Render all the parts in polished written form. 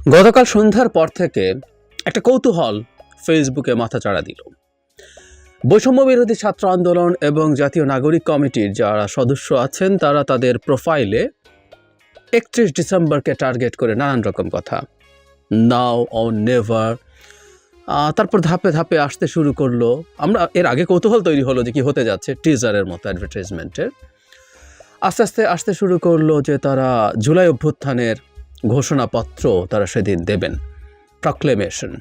গতকাল সন্ধ্যার পর থেকে একটা কৌতূহল ফেসবুকে মাথাচাড়া দিল। বৈষম্য বিরোধী ছাত্র আন্দোলন এবং জাতীয় নাগরিক কমিটির যারা সদস্য আছেন তারা তাদের প্রোফাইলে 31 ডিসেম্বরকে টার্গেট করে নানান রকম কথা, নাও অর নেভার, তারপর ধাপে ধাপে আসতে শুরু করলো। আমরা এর আগে কৌতূহল তৈরি হলো যে কি হতে যাচ্ছে, টিজারের মতো অ্যাডভার্টাইজমেন্টের। আস্তে আস্তে আসতে শুরু করলো যে তারা জুলাই অভ্যুত্থানের ঘোষণাপত্র তারা সেদিন দেবেন, প্রক্লেমেশন।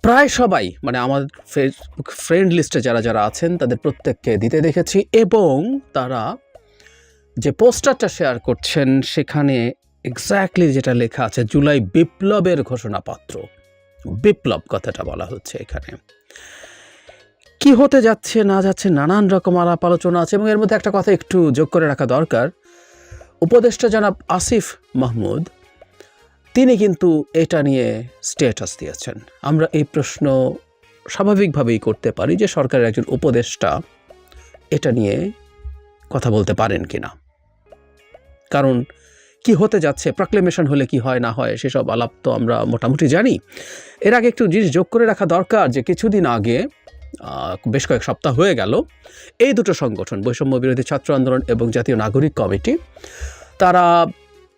প্রায় সবাই মানে আমার ফেসবুক ফ্রেন্ড লিস্টে যারা যারা আছেন তাদের প্রত্যেককে দিতে দেখেছি, এবং তারা যে পোস্টারটা শেয়ার করছেন সেখানে এক্স্যাক্টলি যেটা লেখা আছে, জুলাই বিপ্লবের ঘোষণাপত্র। বিপ্লব কথাটা বলা হচ্ছে এখানে। কি হতে যাচ্ছে না যাচ্ছে নানান রকম আলাপ আলোচনা আছে, এবং এর মধ্যে একটা কথা একটু যোগ করে রাখা দরকার। উপদেষ্টা জনাব আসিফ মাহমুদ তিনি কিন্তু এটা নিয়ে স্ট্যাটাস দিয়েছেন। আমরা এই প্রশ্ন স্বাভাবিকভাবেই করতে পারি যে সরকারের একজন উপদেষ্টা এটা নিয়ে কথা বলতে পারেন কিনা, কারণ কি হতে যাচ্ছে, প্রক্লেমেশন হলে কি হয় না হয় সেসব আলাপ তো আমরা মোটামুটি জানি। এর আগে একটু জিনিস যোগ করে রাখা দরকার যে কিছুদিন আগে, বেশ কয়েক সপ্তাহ হয়ে গেল, এই দুটো সংগঠন বৈষম্য বিরোধী ছাত্র আন্দোলন এবং জাতীয় নাগরিক কমিটি তারা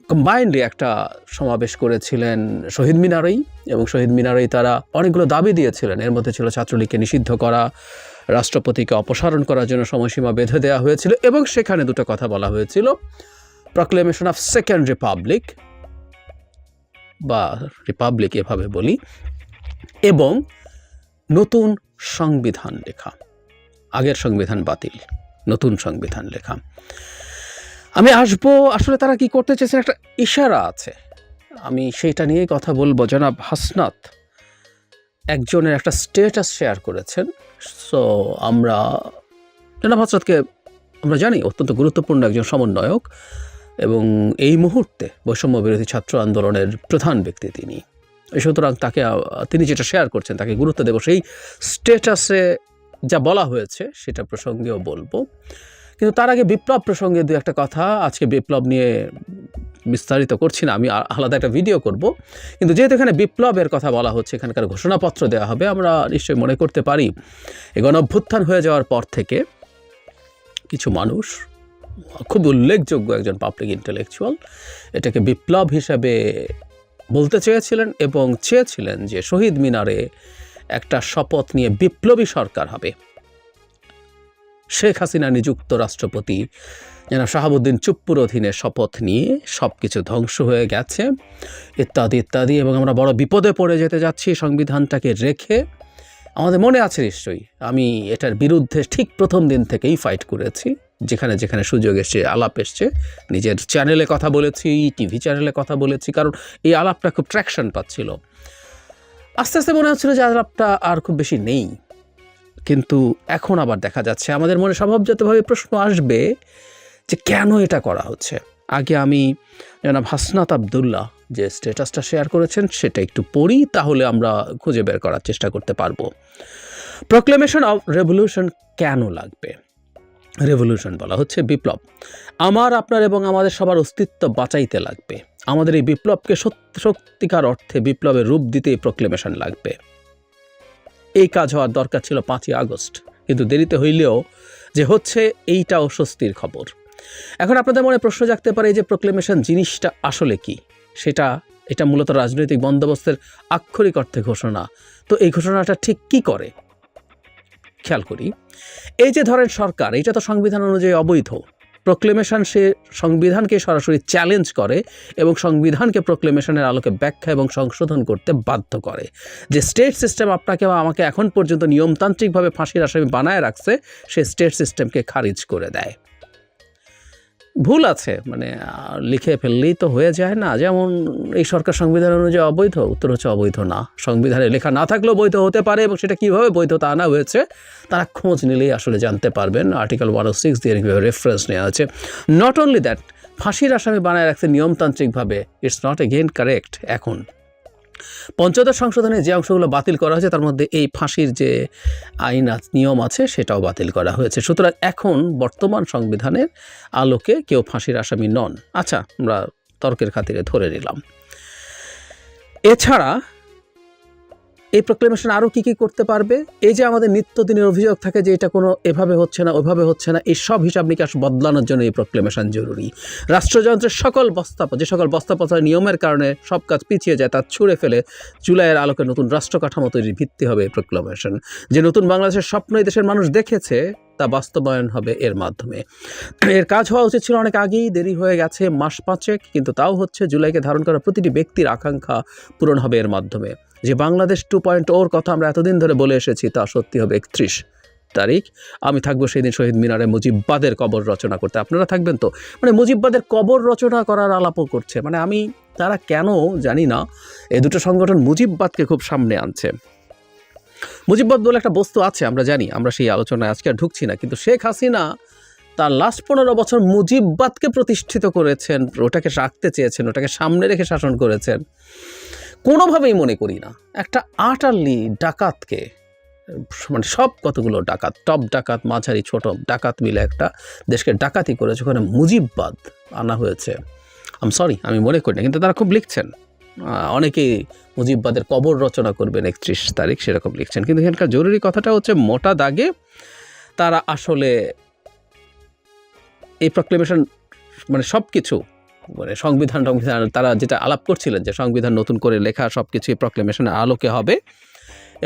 কম্বাইন্ডলি একটা সমাবেশ করেছিলেন শহীদ মিনারেই, এবং শহীদ মিনারেই তারা অনেকগুলো দাবি দিয়েছিলেন। এর মধ্যে ছিল ছাত্রলীগকে নিষিদ্ধ করা, রাষ্ট্রপতিকে অপসারণ করার জন্য সময়সীমা বেঁধে দেওয়া হয়েছিল, এবং সেখানে দুটো কথা বলা হয়েছিল, প্রক্লেমেশন অফ সেকেন্ড রিপাবলিক বা রিপাবলিক এভাবে বলি, এবং নতুন সংবিধান লেখা। আগের সংবিধান বাতিল, নতুন সংবিধান লেখা। আমি আসবো, আসলে তারা কি করতে চেয়েছেন একটা ইশারা আছে, আমি সেইটা নিয়েই কথা বলবো। জনাব হাসনাত একজনের একটা স্ট্যাটাস শেয়ার করেছেন। সো আমরা জনাব হাসনাতকে আমরা জানি অত্যন্ত গুরুত্বপূর্ণ একজন সমন্বয়ক, এবং এই মুহূর্তে বৈষম্য বিরোধী ছাত্র আন্দোলনের প্রধান ব্যক্তি তিনি। সুতরাং তিনি যেটা শেয়ার করছেন তাকে গুরুত্ব দেব। সেই স্ট্যাটাসে যা বলা হয়েছে সেটা প্রসঙ্গেও বলবো, কিন্তু তার আগে বিপ্লব প্রসঙ্গে দু একটা কথা। আজকে বিপ্লব নিয়ে বিস্তারিত করছি না, আমি আলাদা একটা ভিডিও করব, কিন্তু যেহেতু এখানে বিপ্লবের কথা বলা হচ্ছে, এখানকার ঘোষণাপত্র দেওয়া হবে, আমরা নিশ্চয়ই মনে করতে পারি এই গণঅভ্যুত্থান হয়ে যাওয়ার পর থেকে কিছু মানুষ, খুব উল্লেখযোগ্য একজন পাবলিক ইন্টেলেকচুয়াল, এটাকে বিপ্লব হিসাবে বলতে চেয়েছিলেন, এবং চেয়েছিলেন যে শহীদ মিনারে একটা শপথ নিয়ে বিপ্লবী সরকার হবে। শেখ হাসিনা নিযুক্ত রাষ্ট্রপতি জনাব শাহাবুদ্দিন চুপ্পুর অধীনে শপথ নিয়ে সব কিছু ধ্বংস হয়ে গেছে, ইত্যাদি ইত্যাদি, এবং আমরা বড় বিপদে পড়ে যেতে যাচ্ছি সংবিধানটাকে রেখে। আমাদের মনে আছে নিশ্চয়ই, আমি এটার বিরুদ্ধে ঠিক প্রথম দিন থেকেই ফাইট করেছি, যেখানে যেখানে সুযোগ এসছে, আলাপ এসছে, নিজের চ্যানেলে কথা বলেছি, টিভি চ্যানেলে কথা বলেছি, কারণ এই আলাপটা খুব ট্র্যাকশন পাচ্ছিল। আস্তে আস্তে মনে হচ্ছিল যে আলাপটা আর খুব বেশি নেই, কিন্তু এখন আবার দেখা যাচ্ছে আমাদের মনে স্বভাবজাতভাবে প্রশ্ন আসবে যে কেন এটা করা হচ্ছে। আগে আমি জনাব হাসনাত আবদুল্লাহ যে স্ট্যাটাসটা শেয়ার করেছেন সেটা একটু পড়ি, তাহলে আমরা খুঁজে বের করার চেষ্টা করতে পারবো। প্রক্লেমেশন অফ রেভলিউশন কেন লাগবে? রেভলিউশন বলা হচ্ছে বিপ্লব, আমার আপনার এবং আমাদের সবার অস্তিত্ব বাঁচাইতে লাগবে। আমাদের এই বিপ্লবকে সত্যিকার অর্থে বিপ্লবের রূপ দিতে এই প্রক্লেমেশন লাগবে। এই কাজ হওয়ার দরকার ছিল 5ই আগস্ট, কিন্তু দেরিতে হইলেও যে হচ্ছে এইটা অস্বস্তির খবর। এখন আপনাদের মনে প্রশ্ন জাগতে পারে যে প্রক্লেমেশন জিনিসটা আসলে কি। এটা মূলত রাজনৈতিক বন্দোবস্তের আক্ষরিক অর্থে ঘোষণা। তো এই ঘোষণাটা ঠিক কি করে খেয়াল করি। এই যে ধরেন সরকার, এটা তো সংবিধান অনুযায়ী অবৈধ। প্রক্লেমেশন সে সংবিধানকে সরাসরি চ্যালেঞ্জ করে এবং সংবিধানকে প্রক্লেমেশনের আলোকে ব্যাখ্যা এবং সংশোধন করতে বাধ্য করে। যে স্টেট সিস্টেম আপনাকে বা আমাকে এখন পর্যন্ত নিয়মতান্ত্রিকভাবে ফাঁসির আসামি বানায় রাখছে, সে স্টেট সিস্টেমকে খারিজ করে দেয়। ভুল আছে মানে লিখে ফেললেই তো হয়ে যায় না। যেমন এই সরকার সংবিধান অনুযায়ী অবৈধ, উত্তর হচ্ছে অবৈধ না। সংবিধানে লেখা না থাকলেও বৈধ হতে পারে, এবং সেটা কীভাবে বৈধতা আনা হয়েছে তারা খোঁজ নিলেই আসলে জানতে পারবেন। আর্টিকেল 106 দিয়ে রেফারেন্স নেওয়া হয়েছে। নট অনলি দ্যাট, ফাঁসির আসামি বানায় রাখতে নিয়মতান্ত্রিকভাবে, ইটস নট এগেইন কারেক্ট। এখন পঞ্চদশ সংশোধনে যে অংশগুলো বাতিল করা হয়েছে তার মধ্যে এই ফাঁসির যে আইন নিয়ম আছে সেটাও বাতিল করা হয়েছে। সুতরাং এখন বর্তমান সংবিধানের আলোকে কেউ ফাঁসির আসামি নন। আচ্ছা, আমরা তর্কের খাতিরে ধরে নিলাম। এছাড়া এই প্রক্লেমেশন আরও কী কী করতে পারবে? এই যে আমাদের নিত্যদিনের অভিযোগ থাকে যে এটা কোনো এভাবে হচ্ছে না, ওইভাবে হচ্ছে না, এই সব হিসাব নিকাশ বদলানোর জন্য এই প্রক্লেমেশন জরুরি। রাষ্ট্রযন্ত্রের যে সকল বস্তাপচার নিয়মের কারণে সব কাজ পিছিয়ে যায় তা ছুঁড়ে ফেলে জুলাইয়ের আলোকে নতুন রাষ্ট্র কাঠামো তৈরির ভিত্তি হবে এই প্রক্লেমেশন। যে নতুন বাংলাদেশের স্বপ্ন এই দেশের মানুষ দেখেছে তা বাস্তবায়ন হবে এর মাধ্যমে। এর কাজ হওয়া উচিত ছিল অনেক আগেই, দেরি হয়ে গেছে মাস পাঁচেক, কিন্তু তাও হচ্ছে। জুলাইকে ধারণ করা প্রতিটি ব্যক্তির আকাঙ্ক্ষা পূরণ হবে এর মাধ্যমে। যে বাংলাদেশ 2.0 কথা আমরা এতদিন ধরে বলে এসেছি তা সত্যি হবে 31 তারিখ। আমি থাকবো সেই দিন শহীদ মিনারে মুজিববাদের কবর রচনা করতে। আপনারা থাকবেন তো? মানে মুজিববাদের কবর রচনা করার আলাপও করছে। মানে তারা কেন জানি না এই দুটো সংগঠন মুজিববাদকে খুব সামনে আনছে। মুজিববাদ বলে একটা বস্তু আছে আমরা জানি, আমরা সেই আলোচনায় আজকে আর ঢুকছি না, কিন্তু শেখ হাসিনা তার লাস্ট 15 বছর মুজিববাদকে প্রতিষ্ঠিত করেছেন, ওটাকে রাখতে চেয়েছেন, ওটাকে সামনে রেখে শাসন করেছেন। কোনোভাবেই মনে করি না একটা আটারলি ডাকাতকে, মানে সব কতগুলো ডাকাত, টপ ডাকাত, মাঝারি, ছোট ডাকাত মিলে একটা দেশকে ডাকাতি করেছে, ওখানে মুজিববাদ আনা হয়েছে। আমি মনে করি না, কিন্তু তারা খুব লিখছেন। অনেকেই মুজিববাদের কবর রচনা করবেন 31 তারিখ, সেরকম লিখছেন। কিন্তু এখানকার জরুরি কথাটা হচ্ছে মোটা দাগে তারা আসলে এই প্রক্লেমেশন মানে সব কিছু, মানে সংবিধান তারা যেটা আলাপ করছিলেন যে সংবিধান নতুন করে লেখা সব কিছুই প্রক্লেমেশনের আলোকে হবে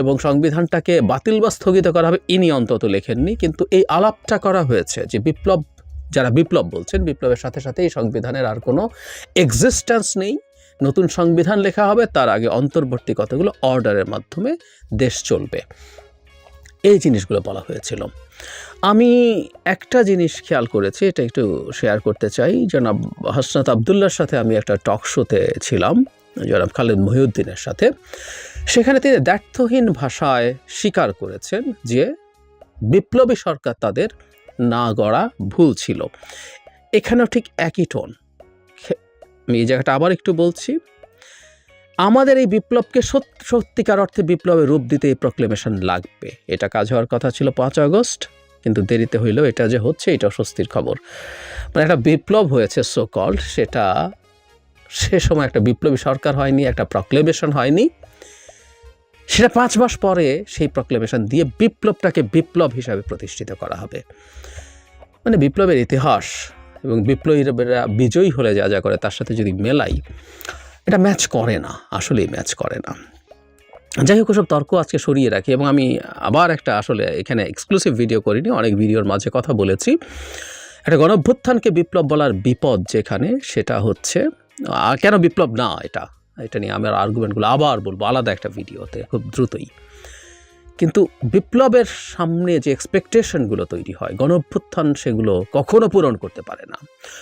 এবং সংবিধানটাকে বাতিল বা স্থগিত করা হবে, ইনি অন্তত লেখেননি। কিন্তু এই আলাপটা করা হয়েছে যে যারা বিপ্লব বলছেন, বিপ্লবের সাথে সাথে এই সংবিধানের আর কোনো এক্সিস্টেন্স নেই, নতুন সংবিধান লেখা হবে, তার আগে অন্তর্বর্তী কতগুলো অর্ডারের মাধ্যমে দেশ চলবে, এই জিনিসগুলো বলা হয়েছিল। আমি একটা জিনিস খেয়াল করেছি, এটা একটু শেয়ার করতে চাই। জনাব হাসনাত আবদুল্লার সাথে আমি একটা টক শোতে ছিলাম, জনাব খালেদ মহিউদ্দিনের সাথে। সেখানে তিনি দ্ব্যর্থহীন ভাষায় স্বীকার করেছেন যে বিপ্লবী সরকার তাদের না গড়া ভুল ছিল। এখানেও ঠিক একই টোন। আমি এই জায়গাটা আবার একটু বলছি, আমাদের এই বিপ্লবকে সত্যিকার অর্থে বিপ্লবের রূপ দিতে এই প্রক্লেমেশন লাগবে। এটা কাজ হওয়ার কথা ছিল 5 আগস্ট, কিন্তু দেরিতে হইলেও এটা যে হচ্ছে এটা স্বস্তির খবর। মানে একটা বিপ্লব হয়েছে সো কল্ড, সেটা সে সময় একটা বিপ্লবী সরকার হয়নি, একটা প্রক্লেমেশন হয়নি। সেটা 5 মাস পরে সেই প্রক্লেমেশন দিয়ে বিপ্লবটাকে বিপ্লব হিসাবে প্রতিষ্ঠিত করা হবে। মানে বিপ্লবের ইতিহাস এবং বিপ্লবীরা বিজয়ী হলে যা যা করে তার সাথে যদি মেলাই, এটা ম্যাচ করে না, আসলেই ম্যাচ করে না। যাই হোক, সব তর্ক আজকে সরিয়ে রাখি এবং আমি আবার একটা আসলে এখানে এক্সক্লুসিভ ভিডিও করিনি, অনেক ভিডিওর মাঝে কথা বলেছি। একটা গণঅভ্যুত্থানকে বিপ্লব বলার বিপদ যেখানে, সেটা হচ্ছে কেন বিপ্লব না, এটা নিয়ে আমার আর্গুমেন্টগুলো আবার বলবো আলাদা একটা ভিডিওতে খুব দ্রুতই। কিন্তু বিপ্লবের সামনে যে এক্সপেকটেশনগুলো তৈরি হয়, গণঅভ্যুত্থান সেগুলো কখনো পূরণ করতে পারে না।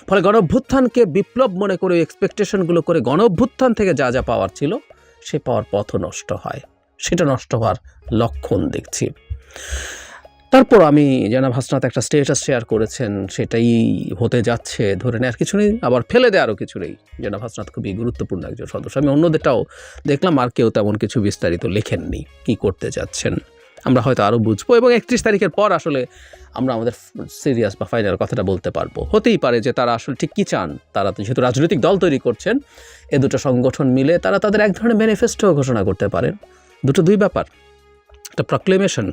ফলে গণঅভ্যুত্থানকে বিপ্লব মনে করে এক্সপেকটেশনগুলো করে গণঅভ্যুত্থান থেকে যা যা পাওয়ার ছিল সে পাওয়ার পথও নষ্ট হয়, সেটা নষ্ট হওয়ার লক্ষণ দেখছি। তারপর আমি জনাব হাসনাত একটা স্ট্যাটাস শেয়ার করেছেন, সেটাই হতে যাচ্ছে, ধরে নেওয়ার কিছু নেই, আবার ফেলে দেওয়ারও কিছু নেই। জনাব হাসনাত খুবই গুরুত্বপূর্ণ একজন সদস্য। আমি অন্যদেরটাও দেখলাম, আর কেউ তেমন কিছু বিস্তারিত লেখেননি কী করতে যাচ্ছেন। আমরা হয়তো আরও বুঝবো এবং 31 তারিখের পর আসলে আমরা আমাদের সিরিয়াস বা ফাইনাল কথাটা বলতে পারবো। হতেই পারে যে তারা আসলে ঠিক কী চান। তারা যেহেতু রাজনৈতিক দল তৈরি করছেন, এ দুটো সংগঠন মিলে তারা তাদের এক ধরনের ম্যানিফেস্টো ঘোষণা করতে পারেন। দুই ব্যাপার, একটা প্রক্লেমেশন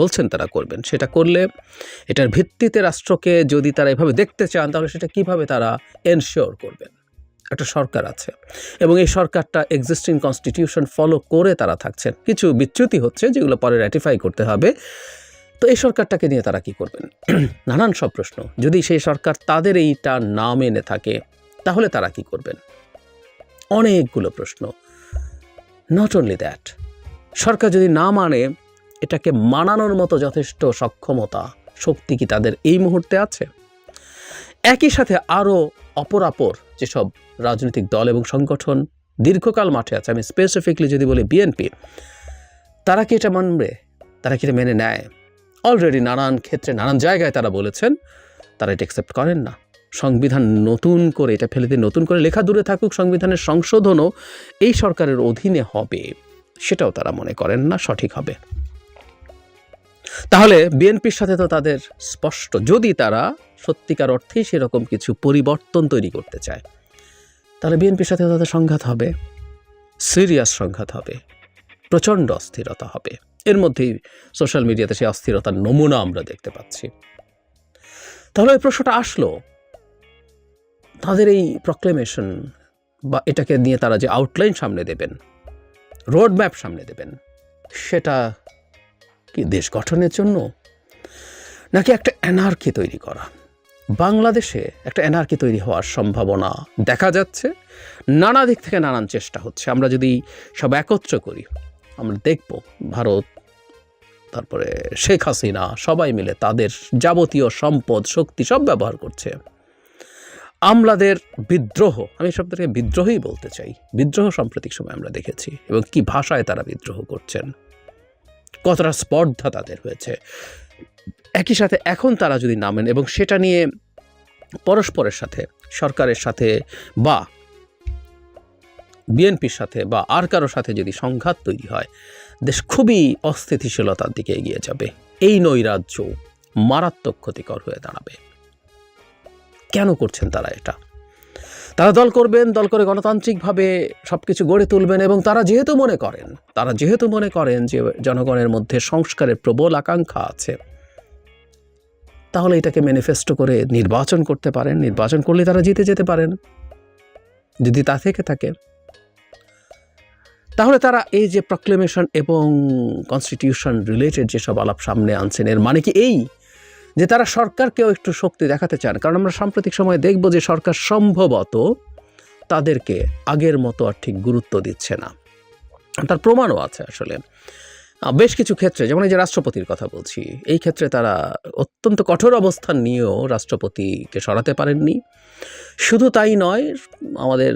বলছেন তারা করবেন, সেটা করলে এটার ভিত্তিতে রাষ্ট্রকে যদি তারা এভাবে দেখতে চান, তাহলে সেটা কিভাবে তারা এনশিওর করবেন। একটা সরকার আছে এবং এই সরকারটা এক্সিস্টিং কনস্টিটিউশন ফলো করে তারা থাকছেন। কিছু বিচ্যুতি হচ্ছে যেগুলো পরে র্যাটিফাই করতে হবে। তো এই সরকারটাকে নিয়ে তারা কি করবেন, নানান সব প্রশ্ন। যদি সেই সরকার তাদের এইটা না মেনে থাকে তাহলে তারা কি করবেন, অনেকগুলো প্রশ্ন। নট অনলি দ্যাট, সরকার যদি না মানে, এটাকে মানানোর মতো যথেষ্ট সক্ষমতা, শক্তি কি তাদের এই মুহূর্তে আছে? একই সাথে আরও অপরাপর যেসব রাজনৈতিক দল এবং সংগঠন দীর্ঘকাল মাঠে আছে, আমি স্পেসিফিকলি যদি বলি বিএনপি, তারা কি এটা মানবে? তারা কি এটা মেনে নেয়? অলরেডি নানান ক্ষেত্রে নানান জায়গায় তারা বলেছেন তারা এটা অ্যাকসেপ্ট করেন না। সংবিধান নতুন করে এটা ফেলে দিয়ে নতুন করে লেখা দূরে থাকুক, সংবিধানের সংশোধনও এই সরকারের অধীনে হবে, সেটাও তারা মনে করেন না সঠিক হবে। তাহলে বিএনপির সাথে তো তাদের স্পষ্ট, যদি তারা সত্যিকার অর্থেই সেরকম কিছু পরিবর্তন তৈরি করতে চায়, তাহলে বিএনপির সাথে তাদের সংঘাত হবে, সিরিয়াস সংঘাত হবে, প্রচণ্ড অস্থিরতা হবে। এর মধ্যেই সোশ্যাল মিডিয়াতে সেই অস্থিরতার নমুনা আমরা দেখতে পাচ্ছি। তাহলে ওই প্রশ্নটা আসলো, তাদের এই প্রক্লেমেশন বা এটাকে নিয়ে তারা যে আউটলাইন সামনে দেবেন, রোড ম্যাপ সামনে দেবেন, সেটা কি দেশ গঠনের জন্য, নাকি একটা অ্যানার্কি তৈরি করা? বাংলাদেশে একটা অ্যানার্কি তৈরি হওয়ার সম্ভাবনা দেখা যাচ্ছে। নানা দিক থেকে নানান চেষ্টা হচ্ছে। আমরা যদি সব একত্র করি, আমরা দেখব ভারত, তারপরে শেখ হাসিনা সবাই মিলে তাদের যাবতীয় সম্পদ শক্তি সব ব্যবহার করছে। আমলাদের বিদ্রোহ, আমি শব্দটাকে বিদ্রোহই বলতে চাই, বিদ্রোহ সাম্প্রতিক সময় আমরা দেখেছি, এবং কি ভাষায় তারা বিদ্রোহ করছেন, কতটা স্পর্ধা তাদের হয়েছে। একই সাথে এখন তারা যদি নামেন এবং সেটা নিয়ে পরস্পরের সাথে, সরকারের সাথে বা বিএনপির সাথে বা আর কারোর সাথে যদি সংঘাত তৈরি হয়, দেশ খুবই অস্থিতিশীলতার দিকে এগিয়ে যাবে। এই নৈরাজ্য মারাত্মক ক্ষতিকর হয়ে দাঁড়াবে। কেন করছেন তারা এটা? তারা দল করবেন, দল করে গণতান্ত্রিকভাবে সব কিছু গড়ে তুলবেন, এবং তারা যেহেতু মনে করেন যে জনগণের মধ্যে সংস্কারের প্রবল আকাঙ্ক্ষা আছে, তাহলে এটাকে ম্যানিফেস্টো করে নির্বাচন করতে পারেন। নির্বাচন করলে তারা জিতে যেতে পারেন। যদি তা থেকে থাকে, তাহলে তারা এই যে প্রক্লেমেশন এবং কনস্টিটিউশন রিলেটেড যেসব আলাপ সামনে আনছেন, এর মানে কি এই যে তারা সরকারকেও একটু শক্তি দেখাতে চান? কারণ আমরা সাম্প্রতিক সময়ে দেখব যে সরকার সম্ভবত তাদেরকে আগের মতো আর ঠিক গুরুত্ব দিচ্ছে না। তার প্রমাণও আছে আসলে বেশ কিছু ক্ষেত্রে, যেমন এই যে রাষ্ট্রপতির কথা বলছি, এই ক্ষেত্রে তারা অত্যন্ত কঠোর অবস্থান নিয়েও রাষ্ট্রপতিকে সরাতে পারেননি। শুধু তাই নয়, আমাদের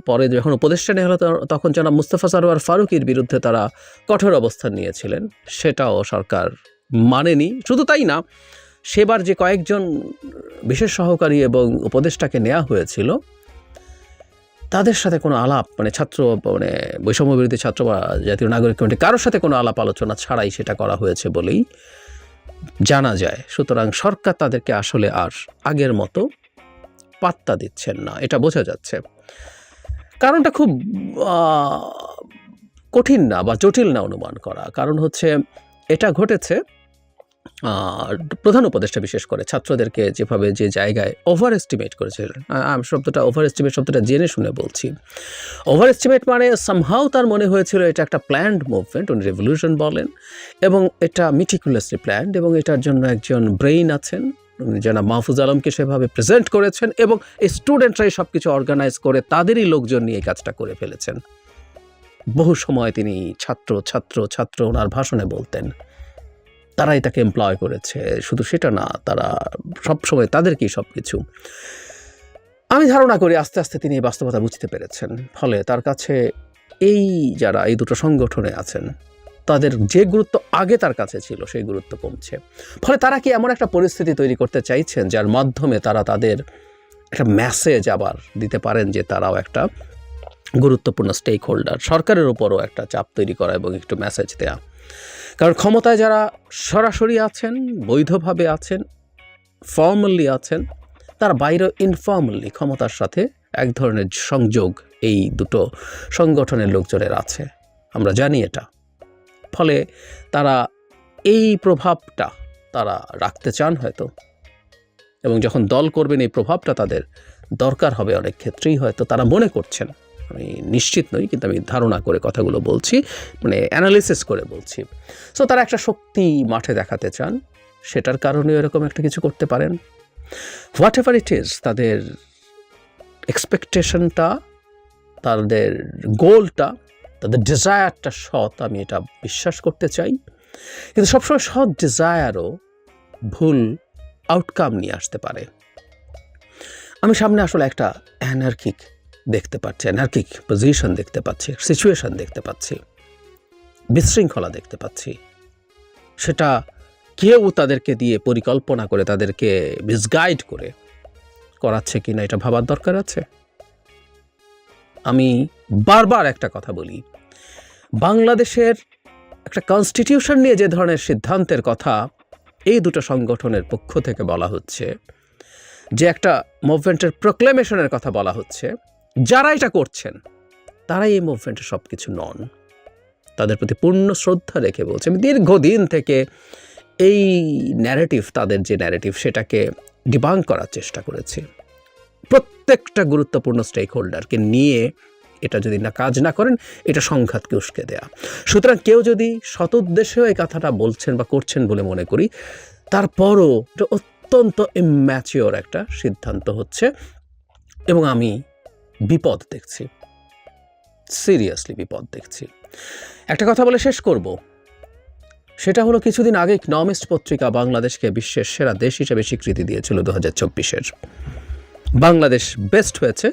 পরে যখন উপদেষ্টা নেওয়া হলো তখন জনাব মুস্তাফা সরোয়ার ফারুকীর বিরুদ্ধে তারা কঠোর অবস্থান নিয়েছিলেন, সেটাও সরকার মানেনি। শুধু তাই না, সেবার যে কয়েকজন বিশেষ সহকারী এবং উপদেষ্টাকে নেওয়া হয়েছিল, তাদের সাথে কোনো আলাপ, বৈষম্য বিরোধী ছাত্র বা জাতীয় নাগরিক কমিটি, কারোর সাথে কোনো আলাপ আলোচনা ছাড়াই সেটা করা হয়েছে বলেই জানা যায়। সুতরাং সরকার তাদেরকে আসলে আর আগের মতো পাত্তা দিচ্ছেন না, এটা বোঝা যাচ্ছে। কারণটা খুব কঠিন না বা জটিল না অনুমান করা। কারণ হচ্ছে এটা ঘটেছে প্রধান উপদেষ্টা বিশেষ করে ছাত্রদেরকে যেভাবে যে জায়গায় ওভার এস্টিমেট করেছিলেন। আমি ওভার এস্টিমেট শব্দটা জেনে শুনে বলছি। ওভার এস্টিমেট মানে সামহাউ তার মনে হয়েছিল এটা একটা প্ল্যান্ড মুভমেন্ট, উনি রেভলিউশন বলেন, এবং এটা মিটিকুলাসলি প্ল্যান্ড, এবং এটার জন্য একজন ব্রেইন আছেন, জনাব মাহফুজ আলমকে সেভাবে প্রেজেন্ট করেছেন, এবং এই স্টুডেন্টরাই সব কিছু অর্গানাইজ করে তাদেরই লোকজন নিয়ে এই কাজটা করে ফেলেছেন। বহু সময় তিনি ছাত্র ওনার ভাষণে বলতেন, তারাই তাকে এমপ্লয় করেছে। শুধু সেটা না, তারা সবসময় তাদেরকেই সব কিছু। আমি ধারণা করি আস্তে আস্তে তিনি এই বাস্তবতা বুঝতে পেরেছেন। ফলে তার কাছে যারা এই দুটো সংগঠনে আছেন, তাদের যে গুরুত্ব আগে তার কাছে ছিল সেই গুরুত্ব কমছে। ফলে তারা কি এমন একটা পরিস্থিতি তৈরি করতে চাইছেন যার মাধ্যমে তারা তাদের একটা মেসেজ আবার দিতে পারেন যে তারাও একটা গুরুত্বপূর্ণ স্টেক হোল্ডার, সরকারের উপরও একটা চাপ তৈরি করা এবং একটু মেসেজ দেয়া। কারণ ক্ষমতায় যারা সরাসরি আছেন, বৈধভাবে আছেন, ফর্মালি আছেন, তার বাইরে ইনফর্মালি ক্ষমতার সাথে এক ধরনের সংযোগ এই দুটো সংগঠনের লোকজনের আছে, আমরা জানি এটা। ফলে তারা এই প্রভাবটা তারা রাখতে চান হয়তো, এবং যখন দল করবেন এই প্রভাবটা তাদের দরকার হবে অনেক ক্ষেত্রেই, হয়তো তারা মনে করছেন। আমি নিশ্চিত নই, কিন্তু আমি ধারণা করে কথাগুলো বলছি, অ্যানালিসিস করে বলছি। সো তারা একটা শক্তি মাঠে দেখাতে চান, সেটার কারণে এরকম একটা কিছু করতে পারেন। হোয়াট এভার ইট ইজ, তাদের এক্সপেকটেশনটা, তাদের গোলটা, তাদের ডিজায়ারটা সৎ, আমি এটা বিশ্বাস করতে চাই। কিন্তু সবসময় সৎ ডিজায়ারও ভুল আউটকাম নিয়ে আসতে পারে। আমি সামনে আসলে একটা অ্যানার্কিক পজিশন দেখতে পাচ্ছি, সিচুয়েশন দেখতে পাচ্ছি, বিশৃঙ্খলা দেখতে পাচ্ছি। সেটা কেউ তাদেরকে দিয়ে পরিকল্পনা করে, তাদেরকে মিসগাইড করে করাচ্ছে কিনা, এটা ভাবার দরকার আছে। আমি বারবার একটা কথা বলি, বাংলাদেশের একটা কনস্টিটিউশন নিয়ে যে ধরনের সিদ্ধান্তের কথা এই দুটো সংগঠনের পক্ষ থেকে বলা হচ্ছে, যে একটা মুভমেন্টের প্রোক্লেমেশনের কথা বলা হচ্ছে, যারা এটা করছেন তারাই এই মুভমেন্টের সব কিছু নন। তাদের প্রতি পূর্ণ শ্রদ্ধা রেখে বলছে, আমি দীর্ঘদিন থেকে এই ন্যারেটিভ, তাদের যে ন্যারেটিভ, সেটাকে ডিবাঙ্ক করার চেষ্টা করেছি। প্রত্যেকটা গুরুত্বপূর্ণ স্টেক হোল্ডারকে নিয়ে এটা যদি না কাজ না করেন, এটা সংঘাতকে উস্কে দেয়া। সুতরাং কেউ যদি সতুদ্দেশেও এই কথাটা বলছেন বা করছেন বলে মনে করি, তারপরও এটা অত্যন্ত ইম্যাচিওর একটা সিদ্ধান্ত হচ্ছে, এবং আমি বিপদ দেখছি, সিরিয়াসলি বিপদ দেখছি। একটা কথা বলে শেষ করব, সেটা হলো কিছুদিন আগে ইকনমিস্ট পত্রিকা বাংলাদেশকে বিশ্বের সেরা দেশ হিসেবে স্বীকৃতি দিয়েছিল 2024-এর। বাংলাদেশ বেস্ট হয়েছে,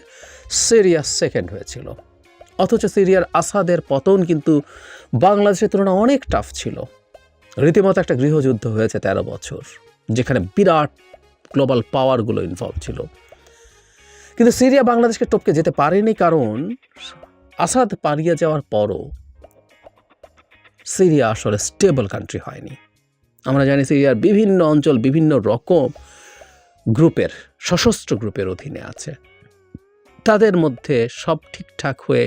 সিরিয়া সেকেন্ড হয়েছিল। অথচ সিরিয়ার আসাদের পতন কিন্তু বাংলাদেশের তুলনায় অনেক টাফ ছিল। রীতিমতো একটা গৃহযুদ্ধ হয়েছে 13 বছর, যেখানে বিরাট গ্লোবাল পাওয়ারগুলো ইনভলভ ছিল। কিন্তু সিরিয়া বাংলাদেশকে টপকে যেতে পারেনি, কারণ আসাদ পালিয়ে যাওয়ার পরও সিরিয়া আসলে স্টেবল কান্ট্রি হয়নি। আমরা জানি সিরিয়ার বিভিন্ন অঞ্চল বিভিন্ন রকম গ্রুপের, সশস্ত্র গ্রুপের অধীনে আছে। তাদের মধ্যে সব ঠিকঠাক হয়ে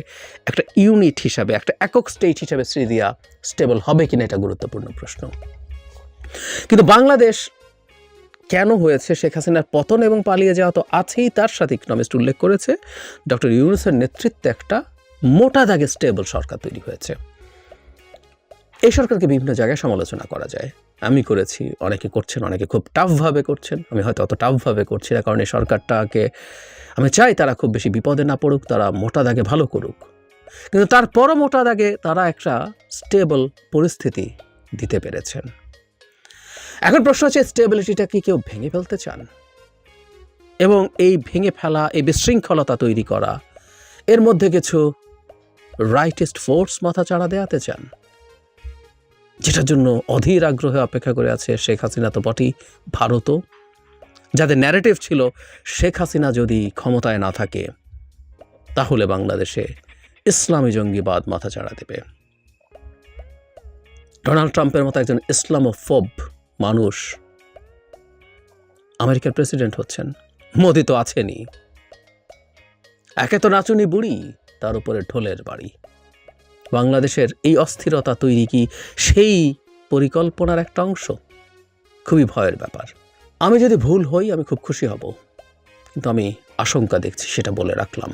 একটা ইউনিট হিসাবে, একটা একক স্টেট হিসাবে সিরিয়া স্টেবল হবে কিনা, এটা গুরুত্বপূর্ণ প্রশ্ন। কিন্তু বাংলাদেশ কেন হয়েছে? শেখ হাসিনার পতন এবং পালিয়ে যাওয়া তো আছেই, তার সাথে ইকনমিস্ট উল্লেখ করেছে ডক্টর ইউনূসের নেতৃত্বে একটা মোটা দাগে স্টেবল সরকার তৈরি হয়েছে। এই সরকারকে বিভিন্ন জায়গায় সমালোচনা করা যায়, আমি করেছি, অনেকে করছেন, অনেকে খুব টাফভাবে করছেন। আমি হয়তো অত টাফভাবে করছি না, কারণ এই সরকারটাকে আমি চাই তারা খুব বেশি বিপদে না পড়ুক, তারা মোটা দাগে ভালো করুক। কিন্তু তারপরও মোটা দাগে তারা একটা স্টেবল পরিস্থিতি দিতে পেরেছেন। এখন প্রশ্ন হচ্ছে, স্টেবিলিটিটা কি কেউ ভেঙে ফেলতে চান? এবং এই ভেঙে ফেলা, এই বিশৃঙ্খলতা তৈরি করা, এর মধ্যে কিছু রাইটিস্ট ফোর্স মাথা চাড়া দেওয়াতে চান, যেটার জন্য অধীর আগ্রহে অপেক্ষা করে আছে শেখ হাসিনা তো বটেই, ভারতও, যাদের ন্যারেটিভ ছিল শেখ হাসিনা যদি ক্ষমতায় না থাকে তাহলে বাংলাদেশে ইসলামী জঙ্গিবাদ মাথা চাড়া দেবে। ডোনাল্ড ট্রাম্পের মতো একজন ইসলামোফোব মানুষ আমেরিকার প্রেসিডেন্ট হচ্ছেন। মোদি তো আছেনই, একে তো নাচুনি বুড়ি, তার উপরে ঢোলের বাড়ি। বাংলাদেশের এই অস্থিরতা তৈরি কি সেই পরিকল্পনার একটা অংশ? খুবই ভয়ের ব্যাপার। আমি যদি ভুল হই আমি খুব খুশি হব, কিন্তু আমি আশঙ্কা দেখছি, সেটা বলে রাখলাম।